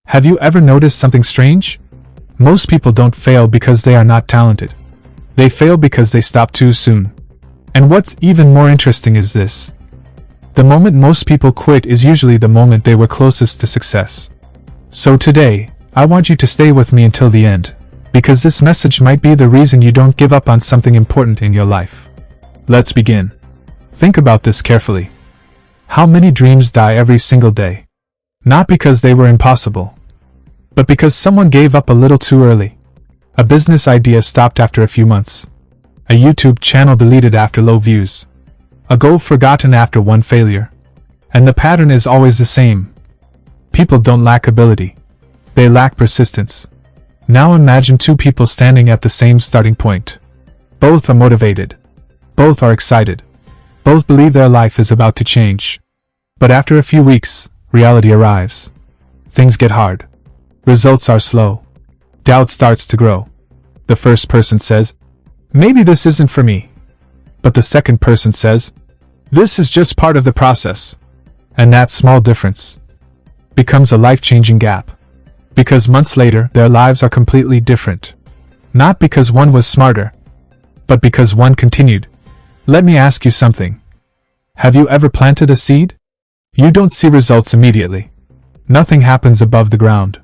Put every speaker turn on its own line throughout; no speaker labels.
Have you ever noticed something strange? Most people don't fail because they are not talented. They fail because they stop too soon. And what's even more interesting is this. The moment most people quit is usually the moment they were closest to success. So today, I want you to stay with me until the end, because this message might be the reason you don't give up on something important in your life. Let's begin. Think about this carefully. How many dreams die every single day? Not because they were impossible, but because someone gave up a little too early. A business idea stopped after a few months. A YouTube channel deleted after low views. A goal forgotten after one failure. And the pattern is always the same. People don't lack ability. They lack persistence. Now imagine two people standing at the same starting point. Both are motivated. Both are excited. Both believe their life is about to change. But after a few weeks, reality arrives. Things get hard. Results are slow. Doubt starts to grow. The first person says, "Maybe this isn't for me." But the second person says, "This is just part of the process." And that small difference becomes a life-changing gap. Because months later, their lives are completely different. Not because one was smarter, but because one continued. Let me ask you something. Have you ever planted a seed? You don't see results immediately. Nothing happens above the ground.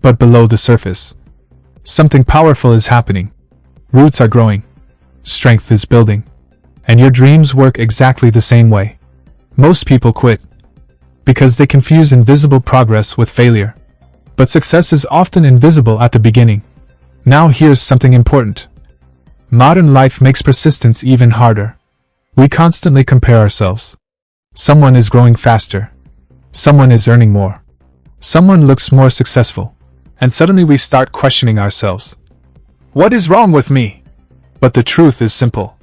But below the surface, something powerful is happening. Roots are growing. Strength is building. And your dreams work exactly the same way. Most people quit because they confuse invisible progress with failure. But success is often invisible at the beginning. Now here's something important. Modern life makes persistence even harder. We constantly compare ourselves. Someone is growing faster. Someone is earning more. Someone looks more successful. And suddenly we start questioning ourselves. What is wrong with me? But the truth is simple.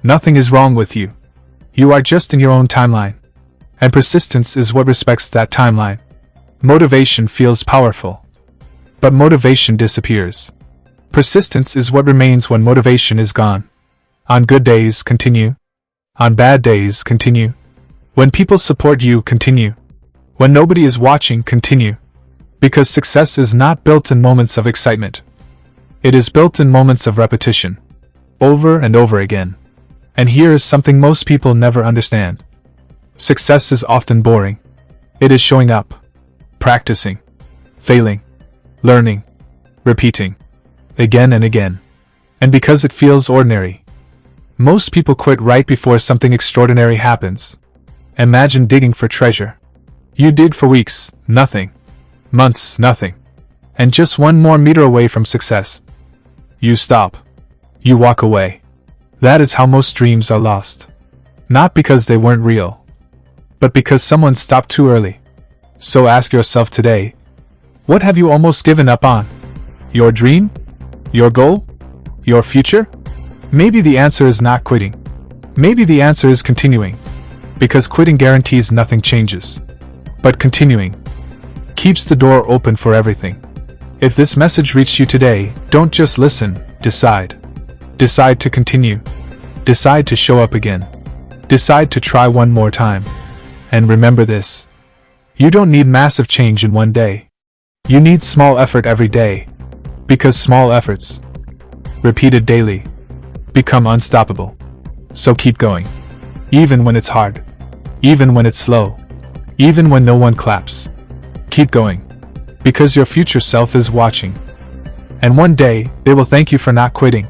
Nothing is wrong with you. You are just in your own timeline. And persistence is what respects that timeline. Motivation feels powerful. But motivation disappears. Persistence is what remains when motivation is gone. On good days, continue. On bad days, continue. When people support you, continue. When nobody is watching, continue. Because success is not built in moments of excitement. It is built in moments of repetition. Over and over again. And here is something most people never understand. Success is often boring. It is showing up, practicing, failing, learning, repeating, again and again. And because it feels ordinary, most people quit right before something extraordinary happens. Imagine digging for treasure. You dig for weeks, nothing. Months, nothing. And just one more meter away from success. You stop. You walk away. That is how most dreams are lost. Not because they weren't real, but because someone stopped too early. So ask yourself today, what have you almost given up on? Your dream? Your goal? Your future? Maybe the answer is not quitting. Maybe the answer is continuing. Because quitting guarantees nothing changes. But continuing keeps the door open for everything. If this message reached you today, don't just listen, decide. Decide to continue. Decide to show up again. Decide to try one more time. And remember this. You don't need massive change in one day. You need small effort every day. Because small efforts, repeated daily, become unstoppable. So keep going. Even when it's hard. Even when it's slow. Even when no one claps. Keep going. Because your future self is watching. And one day, they will thank you for not quitting.